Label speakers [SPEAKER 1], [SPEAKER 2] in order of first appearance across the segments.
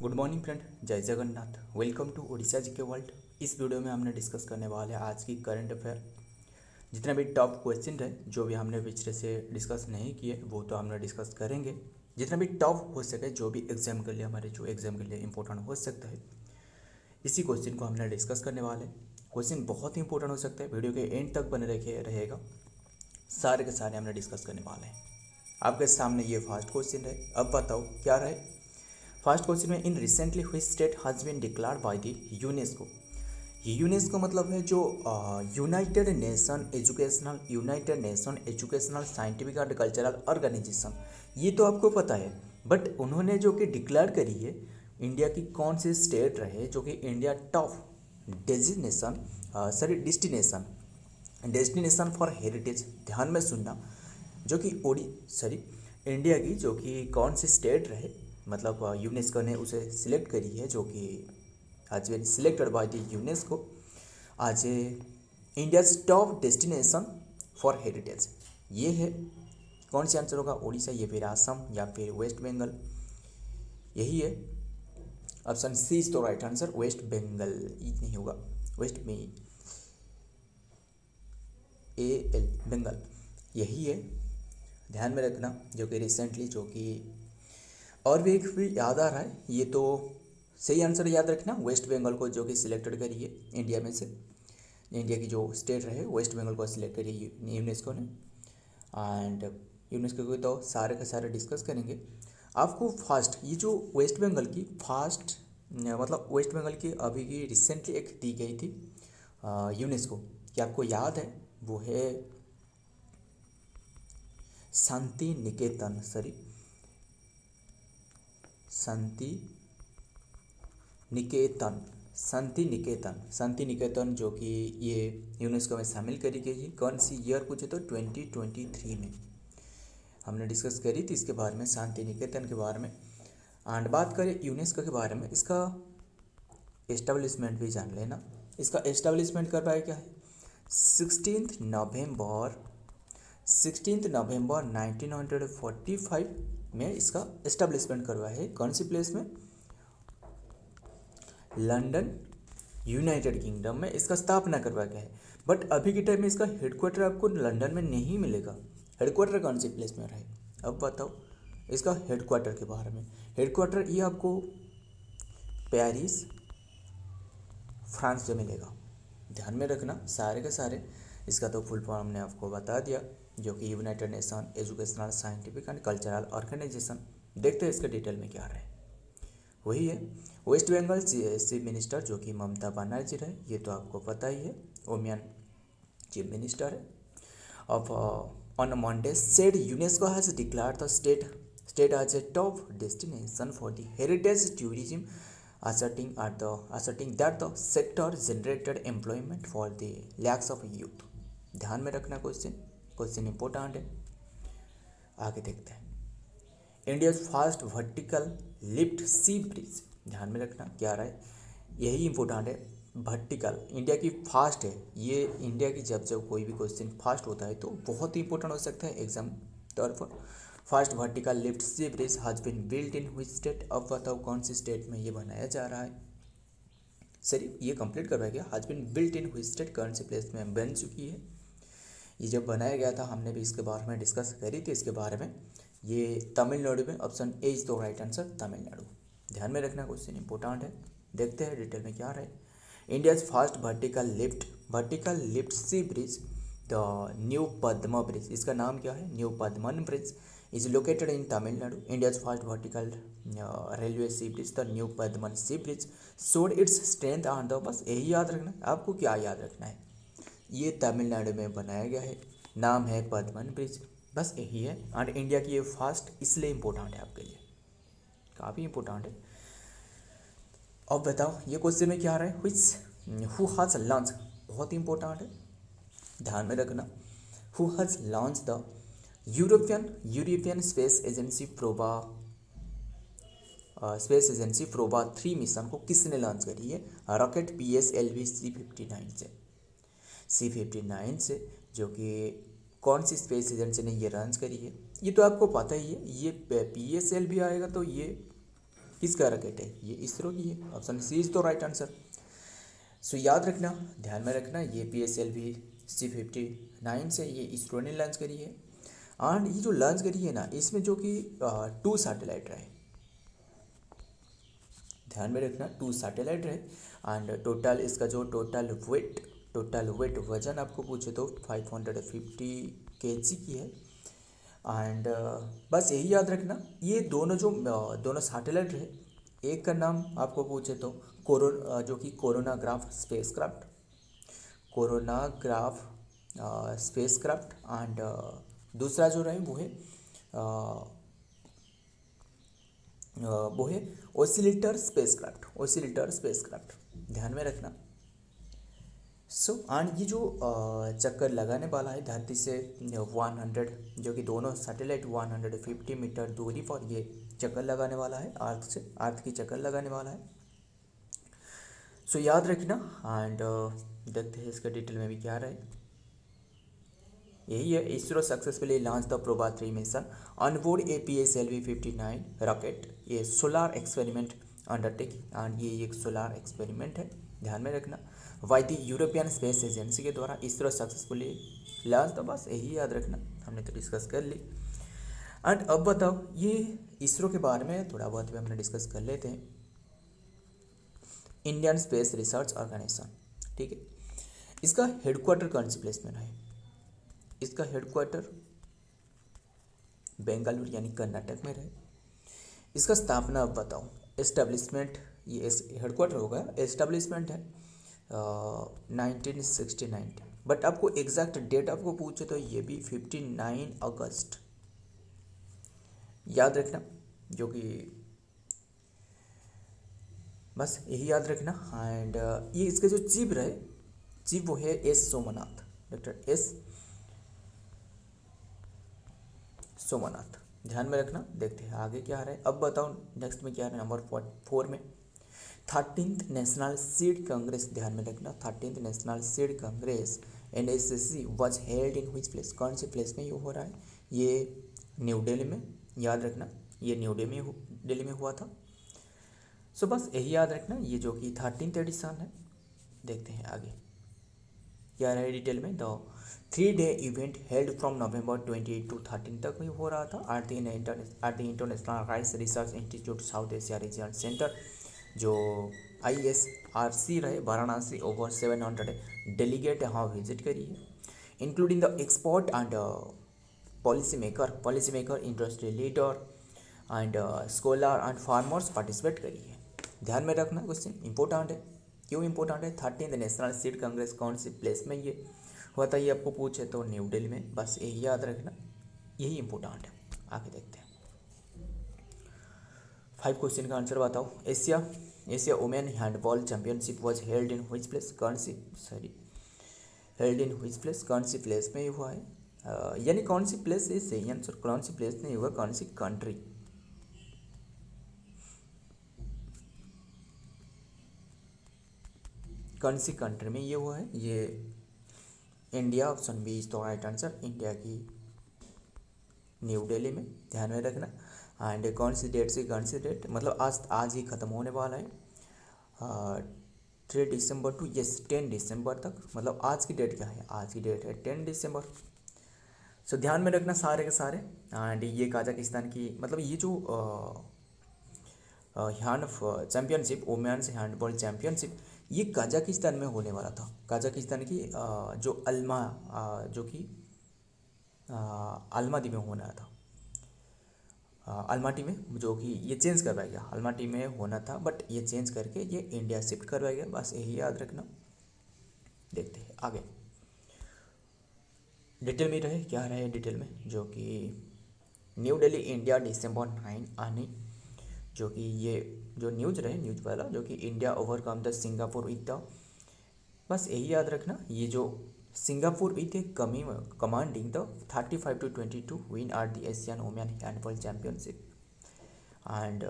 [SPEAKER 1] Good morning friend, जय Jagannath. Welcome to Orissa जी के world. इस वीडियो में हमने डिस्कस करने वाले हैं आज की करंट अफेयर। जितने भी टॉप क्वेश्चन है जो भी हमने पिछले से डिस्कस नहीं किए वो तो हमने डिस्कस करेंगे। जितना भी टॉप हो सके जो भी एग्जाम के लिए हमारे जो एग्जाम के लिए इंपॉर्टेंट हो सकता है इसी क्वेश्चन को हमने डिस्कस करने वाले। क्वेश्चन बहुत ही इंपॉर्टेंट हो सकता है, वीडियो के एंड तक बने रखे रहेगा। सारे के सारे हमने डिस्कस करने वाले हैं। आपके सामने ये फर्स्ट क्वेश्चन है, अब बताओ क्या रहे। फर्स्ट क्वेश्चन में इन रिसेंटली हुई state has been declared by the UNESCO. UNESCO मतलब है जो United Nation Educational Scientific and Cultural Organisation. ये तो आपको पता है, बट उन्होंने जो कि डिक्लेयर करी है इंडिया की कौन सी स्टेट रहे जो कि India top designation destination for heritage. ध्यान में सुनना, जो कि इंडिया की जो कि कौन सी स्टेट रहे, मतलब यूनेस्को ने उसे सिलेक्ट करी है जो कि आज been selected by the UNESCO आज India's top destination for heritage. ये है कौन सी आंसर होगा, उड़ीसा या फिर असम या फिर वेस्ट बंगाल। यही है ऑप्शन सी इज तो राइट आंसर। वेस्ट बंगाल नहीं होगा, वेस्ट में बंगाल यही है। ध्यान में रखना, जो कि रिसेंटली जो कि और भी एक भी याद आ रहा है, ये तो सही आंसर याद रखना। वेस्ट बंगाल को जो कि सिलेक्टेड करी है इंडिया में से, इंडिया की जो स्टेट रहे वेस्ट बंगाल को सिलेक्ट करी है यूनेस्को ने। एंड यूनेस्को को तो सारे के सारे डिस्कस करेंगे। आपको फास्ट ये जो वेस्ट बंगाल की फास्ट मतलब वेस्ट बंगाल की अभी की रिसेंटली एक दी गई थी यूनेस्को कि आपको याद है, वो है शांति निकेतन शांति निकेतन जो कि ये यूनेस्को में शामिल करी गई है। कौन सी ईयर पूछे तो 2023 में हमने डिस्कस करी थी इसके बारे में, शांति निकेतन के बारे में। एंड बात करें यूनेस्को के बारे में, इसका एस्टेब्लिशमेंट भी जान लेना। इसका एस्टेब्लिशमेंट करवाया क्या है, 16 नवंबर 1945 में इसका एस्टेब्लिशमेंट करवाया है। कौन सी प्लेस में, लंदन यूनाइटेड किंगडम में इसका स्थापना करवाया गया है। बट अभी के टाइम में इसका हेडक्वार्टर आपको लंदन में नहीं मिलेगा। हेडक्वार्टर कौन सी प्लेस में रहे, अब बताओ इसका हेडक्वार्टर के बारे में। हेडक्वार्टर ये आपको पेरिस फ्रांस में मिलेगा। ध्यान में रखना सारे के सारे। इसका तो फुल फॉर्म हमने आपको बता दिया, जो कि United Nation Educational Scientific and Cultural Organisation. देखते हैं इसके डिटेल में क्या रहे। वही है वेस्ट बंगाल चीफ मिनिस्टर जो कि ममता बनर्जी रहे, ये तो आपको पता ही है, वुमेन चीफ मिनिस्टर है। अब on Monday said UNESCO has declared the state as a top destination for the heritage tourism, asserting that the sector generated employment for the lakhs of youth। ध्यान में रखना, क्वेश्चन इंपॉर्टेंट है। आगे देखते हैं, India fast vertical lift sea bridge. ध्यान में रखना क्या रहा है, यही इंपॉर्टेंट है। वर्टिकल इंडिया की फास्ट है, ये इंडिया की जब कोई भी क्वेश्चन फास्ट होता है तो बहुत ही इंपॉर्टेंट हो सकता है एग्जाम तौर पर। Fast vertical lift sea bridge has been built in which state. अब बताओ कौन सी स्टेट में ये बनाया जा रहा है। सॉरी, ये कंप्लीट करवाया गया, has been built in which state, कौन सी प्लेस में बन चुकी है। ये जब बनाया गया था हमने भी इसके बारे में डिस्कस करी थी इसके बारे में। ये तमिलनाडु में, option A is the right answer, Tamil Nadu. ध्यान में रखना, क्वेश्चन इंपॉर्टेंट है। देखते हैं डिटेल में क्या रहे। India's fast vertical lift sea bridge the new Padma bridge, इसका नाम क्या है, new Padman bridge, is located in Tamil Nadu. India's fast vertical railway sea bridge the new Padman sea bridge showed its strength on the, बस यही याद रखना है आपको। क्या याद रखना है, ये तमिलनाडु में बनाया गया है, नाम है पद्मन ब्रिज, बस यही है। एंड इंडिया की ये फास्ट इसलिए इम्पोर्टेंट है आपके लिए, काफ़ी इम्पोर्टेंट है। अब बताओ ये क्वेश्चन में क्या आ रहा है, हु हैज लॉन्च, बहुत इंपॉर्टेंट है, ध्यान में रखना। Who has launch the European space agency PROBA 3 mission को किसने लॉन्च करी है, रॉकेट PSLV C-59 से, जो कि कौन सी स्पेस एजेंसी ने ये लॉन्च करी है, ये तो आपको पता ही है। ये PSLV आएगा तो ये किसका रॉकेट है? ये इसरो की है। ऑप्शन सी इज तो राइट आंसर। सो याद रखना, ध्यान में रखना, ये PSLV-C59 से ये इसरो ने लॉन्च करी है। एंड ये जो लॉन्च करी है ना, इसमें जो कि 2 सैटेलाइट रहे, ध्यान में रखना 2 सैटेलाइट रहे। एंड टोटल इसका जो टोटल वेट वजन आपको पूछे तो 550 kg की है। एंड बस यही याद रखना, ये दोनों सैटेलाइट रहे, एक का नाम आपको पूछे तो जो कि कोरोनाग्राफ स्पेसक्राफ्ट एंड दूसरा जो रहे वो है ओसिलेटर स्पेसक्राफ्ट, ध्यान में रखना। सो एंड ये जो चक्कर लगाने वाला है धरती से 100, जो कि दोनों सैटेलाइट 150 मीटर दूरी पर ये चक्कर लगाने वाला है, अर्थ की चक्कर लगाने वाला है। सो याद रखना। एंड देखते हैं इसका डिटेल में भी क्या रहे। यही है, ISRO successfully launch the PROBA 3 mission on board PSLV-59 rocket. ये सोलार एक्सपेरिमेंट अंडरटेकिंग एंड ये एक सोलार एक्सपेरिमेंट है, ध्यान में रखना। Why the European space agency के द्वारा इसरो सक्सेसफुली लॉन्च, तो बस यही याद रखना, हमने तो डिस्कस कर ली। एंड अब बताओ, ये इसरो के बारे में थोड़ा बहुत भी हमने डिस्कस कर लेते हैं। इंडियन स्पेस रिसर्च ऑर्गेनाइजेशन, ठीक है, इसका हेडक्वार्टर कौन सी प्लेस में है? इसका हेडक्वार्टर बेंगलुरु यानी कर्नाटक में रहे। इसका स्थापना अब बताओ, एस्टेब्लिशमेंट, ये हेडक्वार्टर होगा, एस्टेब्लिशमेंट है 1969। बट आपको एग्जैक्ट डेट आपको पूछे तो ये भी 59 अगस्त, याद रखना, जो कि बस यही याद रखना। एंड ये इसके जो चीफ वो है सोमनाथ, डॉक्टर सोमनाथ, ध्यान में रखना। देखते हैं आगे क्या है। अब बताओ नेक्स्ट में क्या है, नंबर 4 में 13th नेशनल सीड कांग्रेस, ध्यान में रखना, 13th national seed Congress NSCC was held in which place, कौन से प्लेस में ये हो रहा है? ये न्यू दिल्ली में, याद रखना, ये न्यू दिल्ली में हुआ था। सो बस यही याद रखना, ये जो कि 13th एडिशन है। देखते हैं आगे क्या रहा है डिटेल में। The 3-day event held from November 28 to 13 तक भी हो रहा था at the international rice research institute south Asia region centre, जो ISRC रहे वाराणसी। ओवर 700 डेलीगेट यहाँ विजिट करी है, including the expert and policy maker, industry leader and scholar and farmers participate करी है। ध्यान में रखना, क्वेश्चन इंपॉर्टेंट है। क्यों इंपॉर्टेंट है? 13th नेशनल सीड कांग्रेस कौन सी प्लेस में ये हुआ था, ये आपको पूछे तो न्यू दिल्ली में, बस यही याद रखना, यही इंपॉर्टेंट है। आगे देखते हैं 5 क्वेश्चन का आंसर बताओ। Asia women handball championship was held in which place, कौन सी प्लेस में ये हुआ है? यानी कौन सी प्लेस है सही आंसर, कौन सी प्लेस नहीं हुआ, कौन सी कंट्री? कौन सी कंट्री में ये हुआ है? ये इंडिया, ऑप्शन बी इज तो राइट आंसर, इंडिया की न्यू दिल्ली में, ध्यान में रखना। एंड कौन सी डेट से कौन सी डेट, मतलब आज ही ख़त्म होने वाला है 3 दिसंबर टू 10 दिसंबर तक, मतलब आज की डेट क्या है? आज की डेट है 10 दिसंबर। सो ध्यान में रखना सारे के सारे। एंड ये काजाकिस्तान की, मतलब ये जो hand championship, women's handball championship, ये काजाकिस्तान में होने वाला था। काजाकिस्तान की जो अल्माती में होना था, अल्माटी में, जो कि ये चेंज करवाया गया, अल्माटी में होना था बट ये चेंज करके ये इंडिया शिफ्ट करवाया गया, बस यही याद रखना। देखते हैं आगे डिटेल में रहे, क्या रहे डिटेल में, जो कि न्यू दिल्ली इंडिया December 9 आने, जो कि ये जो न्यूज वाला, जो कि India overcome the Singapore with the, बस यही याद रखना, ये जो Singapore with commanding the 35-22 win are the Asian women handball championship. And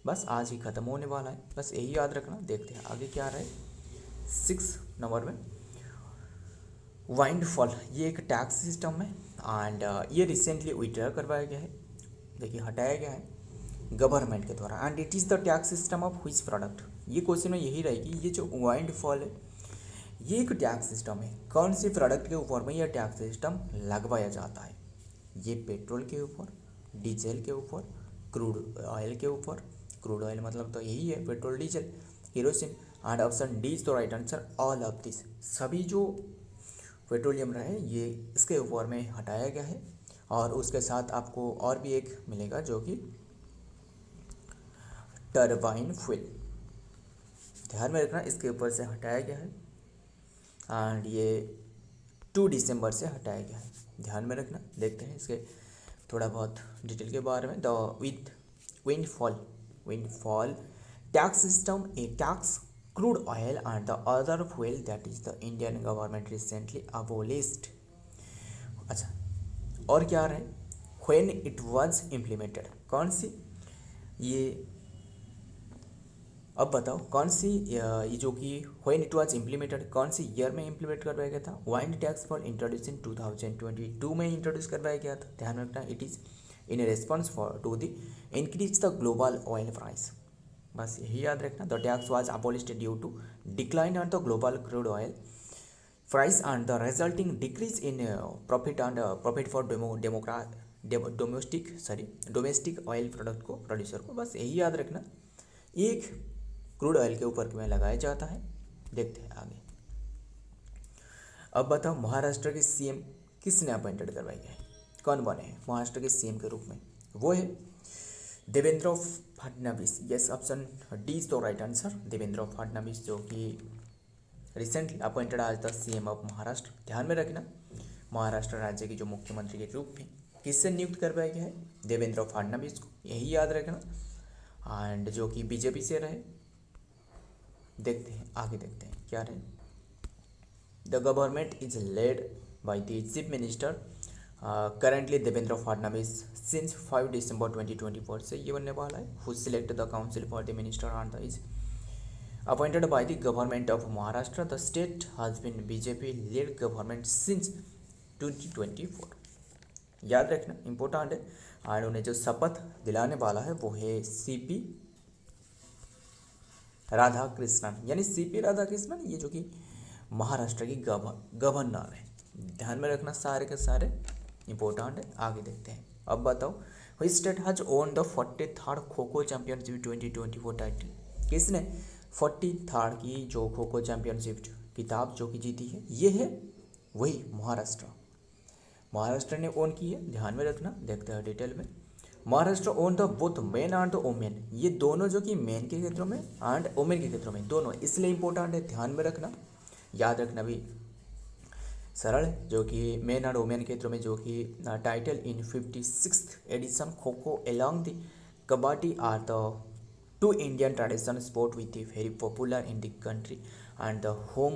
[SPEAKER 1] बस आज ही ख़त्म होने वाला है, बस यही याद रखना। देखते हैं आगे क्या रहे 6 नंबर में। वाइंडफॉल, ये एक टैक्स सिस्टम है एंड ये रिसेंटली विड्रॉ करवाया गया है, देखिए हटाया गया है। गवर्नमेंट के द्वारा, and it is the tax system of which product. ये क्वेश्चन में यही रहेगी, ये जो वाइंड फॉल है ये एक टैक्स सिस्टम है, कौन सी प्रोडक्ट के ऊपर में यह टैक्स सिस्टम लगवाया जाता है। ये पेट्रोल के ऊपर, डीजल के ऊपर, क्रूड ऑयल के ऊपर। क्रूड ऑयल मतलब तो यही है petrol diesel kerosene. And option D is the right answer, all of this, सभी जो पेट्रोलियम रहे ये इसके ऊपर में हटाया गया है। और उसके साथ आपको और भी एक मिलेगा जो कि टरबाइन फ्यूल, ध्यान में रखना इसके ऊपर से हटाया गया है। एंड ये 2 दिसंबर से हटाया गया है, ध्यान में रखना। देखते हैं इसके थोड़ा बहुत डिटेल के बारे में। The windfall tax system A tax crude oil and the other fuel that is the Indian government recently abolished. अच्छा, और क्या रहे, व्हेन इट वाज इम्प्लीमेंटेड, कौन सी, ये अब बताओ कौन सी, ये जो कि व्हेन इट वाज इम्प्लीमेंटेड कौन सी ईयर में इम्प्लीमेंट करवाया गया था। Wind tax for introduce in 2022 में इंट्रोड्यूस करवाया गया था, ध्यान रखना। It is in response for to the increase the global oil price, बस यही याद रखना। The tax was abolished due to decline on the global crude oil price and the resulting decrease in profit for domestic oil product को, producer को, बस यही याद रखना। एक क्रूड ऑयल के ऊपर में लगाया जाता है। देखते हैं आगे। अब बताओ महाराष्ट्र के सीएम किसने अपॉइंटेड करवाए गए, कौन बने हैं महाराष्ट्र के सीएम के रूप में, वो है Devendra Fadnavis. Yes, option D is the right answer, Devendra Fadnavis, जो कि रिसेंटली अपॉइंटेड आज द सीएम ऑफ महाराष्ट्र। ध्यान में रखना महाराष्ट्र राज्य के जो मुख्यमंत्री के रूप में किससे नियुक्त करवाया गया है, देवेंद्र फडणवीस को, यही याद रखना। एंड जो कि बीजेपी से रहे। देखते हैं आगे, देखते हैं क्या रहे। The government is led by the chief minister currently Devendra Fadnavis since 5 December 2024 से ये बनने वाला है। Who select the council for the minister and the is appointed by the government of Maharashtra. The state has been BJP led government since 2024, याद रखना, important है। और उन्हें जो शपथ दिलाने वाला है वो है सीपी राधाकृष्णन, यानी सीपी राधाकृष्णन, ये जो कि महाराष्ट्र की गवर्नर है। ध्यान में रखना, सारे के सारे इंपॉर्टेंट है। आगे देखते हैं। अब बताओ which state has won the 43rd kho-kho championship 2024 title, किसने 43rd की जो खो-खो चैंपियनशिप किताब जो कि जीती है, ये है वही महाराष्ट्र ने ओन की है, ध्यान में रखना। देखते हैं डिटेल में। Maharashtra own the both men and women, ये दोनों जो कि मेन के क्षेत्रों में एंड वोमेन के क्षेत्रों में दोनों, इसलिए इंपॉर्टेंट है, ध्यान में रखना, याद रखना भी सरल है। जो कि मेन एंड वोमेन के क्षेत्रों में जो कि title in 56th edition kho kho along the kabaddi are the 2 Indian traditional sport with very popular in the country and the home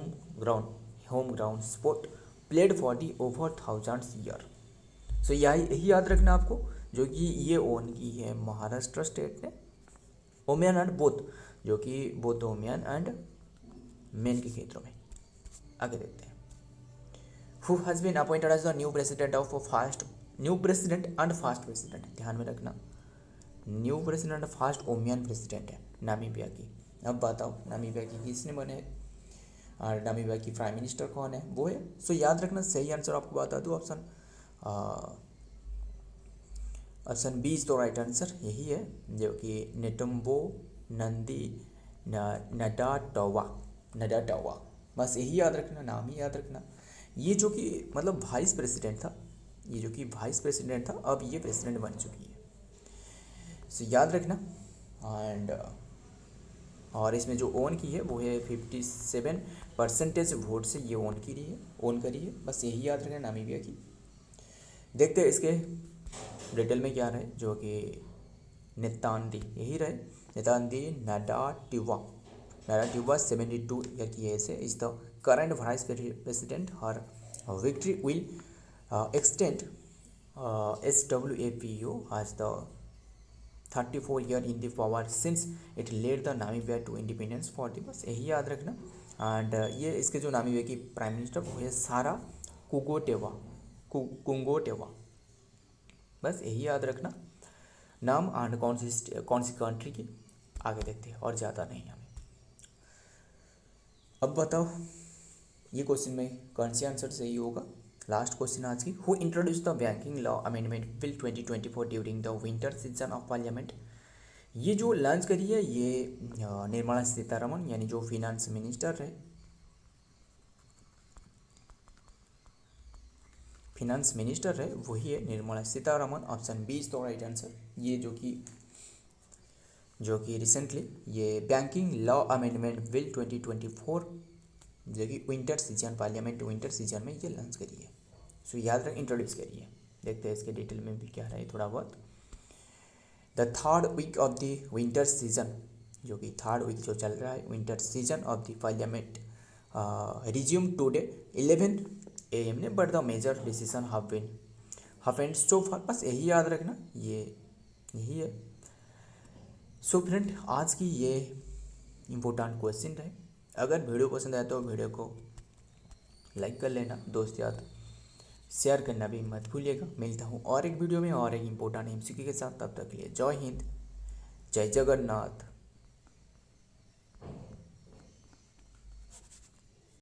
[SPEAKER 1] ground sport played for the over 1000 year. So यही याद रखना आपको, जो कि ये ओन की है महाराष्ट्र स्टेट ने, वोमेन एंड बोथ, जो कि बोथ वोमेन एंड मेन के क्षेत्रों में। आगे देखते हैं। Who has been appointed as the new president and first president, ध्यान में रखना, new president first women president है नामीबिया की। अब बताओ नामीबिया की किसने बने और नामीबिया की प्राइम मिनिस्टर कौन है, वो है। सो याद रखना, सही आंसर आपको बता दूँ, option B is the right answer, यही है, जो कि नेटम्बो नंदी नडाटवा, बस यही याद रखना, नाम ही याद रखना। ये जो कि मतलब वाइस प्रेसिडेंट था, अब ये प्रेसिडेंट बन चुकी है, सो याद रखना। एंड और इसमें जो ओन की है वो है 57% वोट से ये ओन करी है, बस यही याद रखना नामीबिया की। देखते हैं इसके डिटेल में क्या रहे, जो कि नेतांदी, यही रहे, नेतांदी नाडाट्यूवा 72 ईयर की एज है, is the current vice president. Her victory will extend SWAPO has the 34 year in the power since it led the Namibia to independence for the, बस यही याद रखना। एंड ये इसके जो नामीबिया की प्राइम मिनिस्टर वो है सारा कुंगोटेवा, बस यही याद रखना। नाम एंड कौन सी कंट्री की, आगे देखते हैं और ज़्यादा नहीं हमें। अब बताओ ये क्वेश्चन में कौन सी आंसर सही होगा। लास्ट क्वेश्चन आज की, who introduce the banking law amendment bill 2024 during the winter season of parliament. ये जो लॉन्च करी है ये निर्मला सीतारमण यानी जो फिनेंस मिनिस्टर है, फिनेंस मिनिस्टर है वही है Nirmala Sitharaman. Option B is the right answer. ये जो कि रिसेंटली ये बैंकिंग लॉ अमेंडमेंट बिल 2024 जो कि winter season, parliament winter season में ये लॉन्च करी है। सो याद रख, इंट्रोड्यूस करी है। देखते हैं इसके डिटेल में भी क्या है थोड़ा बहुत। The third week of the winter season, जो कि थर्ड वीक जो चल रहा है winter season of the parliament resume today 11 AM ने, but the major decision happened so far. बस यही याद रखना, ये यही है। सो फ्रेंड आज की ये इम्पोर्टेंट क्वेश्चन रहे। अगर वीडियो पसंद आया तो वीडियो को लाइक कर लेना, दोस्त याद शेयर करना भी मत भूलिएगा। मिलता हूँ और एक वीडियो में और एक इम्पोर्टेंट MCQ के साथ, तब तक के लिए जय हिंद, जय जगन्नाथ।